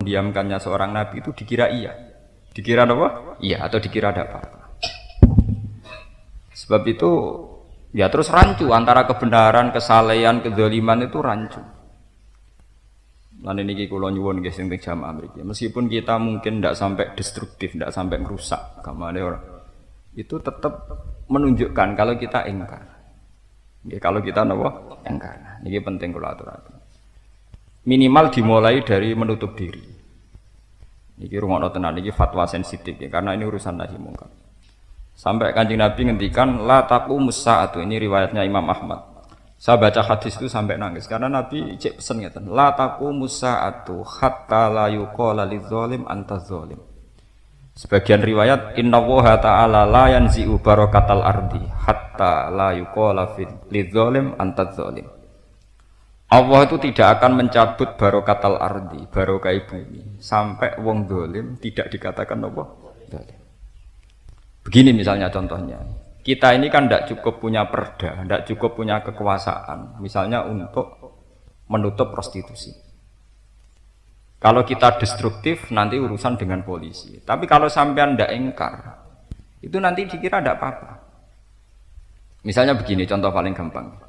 Diamkannya seorang nabi itu dikira iya. Dikira apa? Iya atau dikira ada apa-apa. Sebab itu ya terus rancu antara kebenaran, kesalehan, kedzaliman itu rancu. Lan niki kula nyuwun nggih sing teng jamaah mriki. Meskipun kita mungkin tidak sampai destruktif, tidak sampai merusak gamane orang. Itu tetap menunjukkan kalau kita ingkar. Nggih kalau kita napa? Ingkar. Niki penting kula aturaken. Minimal dimulai dari menutup diri. Niki rungokno tenan iki fatwa sensitif ya, karena ini urusan nahi mungkar. Sampai Kanjeng Nabi ngendikan la taqumus saatu, ini riwayatnya Imam Ahmad. Saya baca hadis itu sampai nangis karena Nabi cek pesen ngeten, la taqumus saatu hatta la yuqala lidzalim anta dzalim. Sebagian riwayat innallaha ta'ala la yanzi'u barakatal ardi hatta la yuqala lidzalim anta dzalim. Allah itu tidak akan mencabut barokatal ardi, barokai bumi, sampai wong dolim tidak dikatakan apa? Dolim. Begini misalnya contohnya, kita ini kan tidak cukup punya perda, tidak cukup punya kekuasaan, misalnya untuk menutup prostitusi. Kalau kita destruktif, nanti urusan dengan polisi. Tapi kalau sampean tidak ingkar, itu nanti dikira tidak apa-apa. Misalnya begini, contoh paling gampang.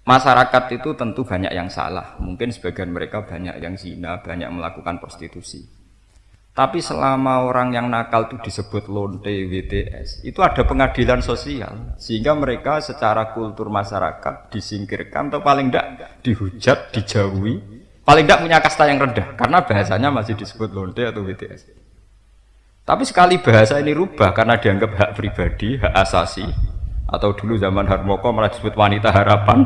Masyarakat itu tentu banyak yang salah, mungkin sebagian mereka banyak yang zina, banyak melakukan prostitusi. Tapi selama orang yang nakal itu disebut lonte, WTS, itu ada pengadilan sosial, sehingga mereka secara kultur masyarakat disingkirkan atau paling tidak dihujat, dijauhi, paling tidak punya kasta yang rendah, karena bahasanya masih disebut lonte atau WTS. Tapi sekali bahasa ini rubah karena dianggap hak pribadi, hak asasi, atau dulu zaman Harmoko malah disebut wanita harapan.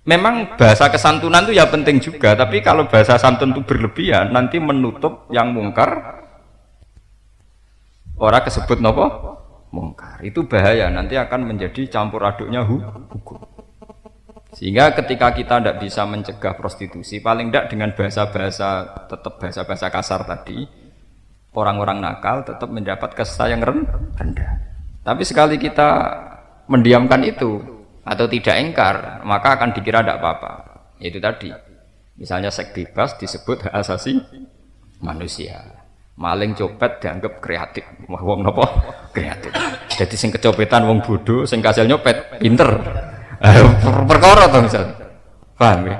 Memang bahasa kesantunan itu ya penting juga, tapi kalau bahasa santun itu berlebihan nanti menutup yang mungkar. Orang kesebut nopo mungkar. Itu bahaya, nanti akan menjadi campur aduknya hukum. Sehingga ketika kita tidak bisa mencegah prostitusi, paling tidak dengan bahasa-bahasa tetap bahasa-bahasa kasar tadi, orang-orang nakal tetap mendapat kasta yang rendah. Tapi sekali kita mendiamkan itu atau tidak ingkar, maka akan dikira tidak apa-apa. Itu tadi. Misalnya seks bebas disebut hak asasi manusia. Maling copet dianggap kreatif. Wong napa? Kreatif. Jadi sing kecopetan wong bodoh, sing kasil nyopet pinter. Perkara to misalnya. Paham ya?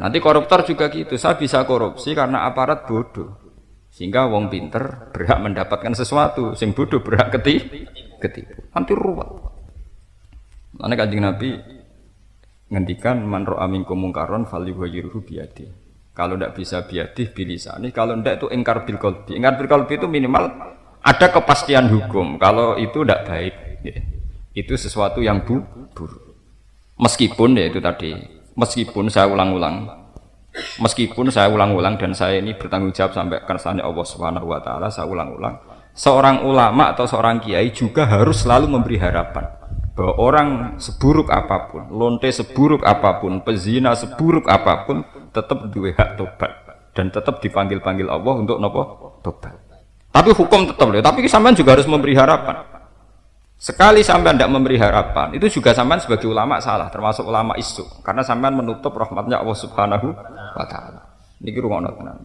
Nanti koruptor juga gitu. Saya bisa korupsi karena aparat bodoh. Sehingga wong pinter berhak mendapatkan sesuatu, sing bodoh berhak ketipu. Nanti ruwet. Karena Kanjeng Nabi ngendikan man ra'a minkum mungkaron falyughayyirhu biyadihi. Kalau tidak bisa biyadihi bilisani, kalau tidak itu ingkar bil qalbi. Ingkar bil qalbi itu minimal ada kepastian hukum. Kalau itu tidak baik, ya. Itu sesuatu yang buruk. Meskipun ya itu tadi, meskipun saya ulang-ulang dan saya ini bertanggung jawab sampai kersane Allah Subhanahu wa taala, saya ulang-ulang. Seorang ulama atau seorang kiai juga harus selalu memberi harapan bahwa orang seburuk apapun, lonte seburuk apapun, pezina seburuk apapun, tetap duwe hak tobat dan tetap dipanggil-panggil Allah untuk nopo tobat. Tapi hukum tetap loh. Tapi sampean juga harus memberi harapan. Sekali sampean tidak memberi harapan, itu juga sampean sebagai ulama salah, termasuk ulama isu, karena sampean menutup rahmatnya Allah Subhanahu wa taala. Niki rungokno tenan.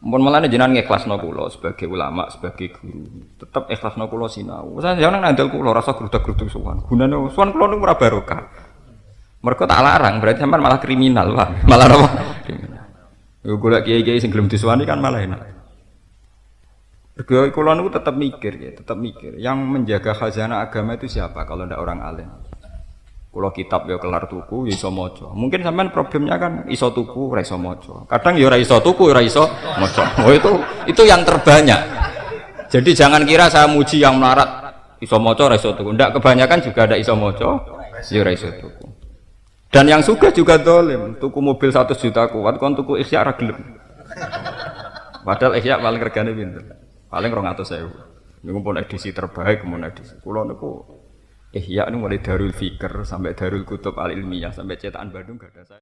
Mun malane jenengan ngikhlasno kula sebagai ulama, sebagai guru, tetep ikhlasno kula sinau. Saya jangan ngandel kula rasa grudak-gruduk sowan. Gunane sowan kula niku ora barokah. Mergo tak larang, berarti sampean malah kriminal, Pak. Malah apa? Kriminal. Yo golek kiai-kiai sing gelem disuwani kan malah enak. Mergo kula niku tetep mikir ya, tetep mikir. Yang menjaga khazanah agama itu siapa kalau ndak orang alim? Kalau kitab ya kelar tuku, ya iso maca. Mungkin sampean problemnya kan iso tuku, ora iso maca. Kadang ya ora iso tuku, ora iso maca. Oh itu yang terbanyak. Jadi jangan kira saya muji yang melarat iso maca, ora iso tuku. Ndak, kebanyakan juga ada iso maca, ya ora iso tuku. Dan yang suka juga dolim, tuku mobil 100 juta kuat, kon tuku Ihya ra gelem. Padahal Ihya paling regane pinten? Paling 200.000. Niku pun edisi terbaik, mun edisi. Kula niku Ihya ini mulai Darul Fikr sampai Darul Kutub Al Ilmiyah sampai cetakan Bandung gak ada saya.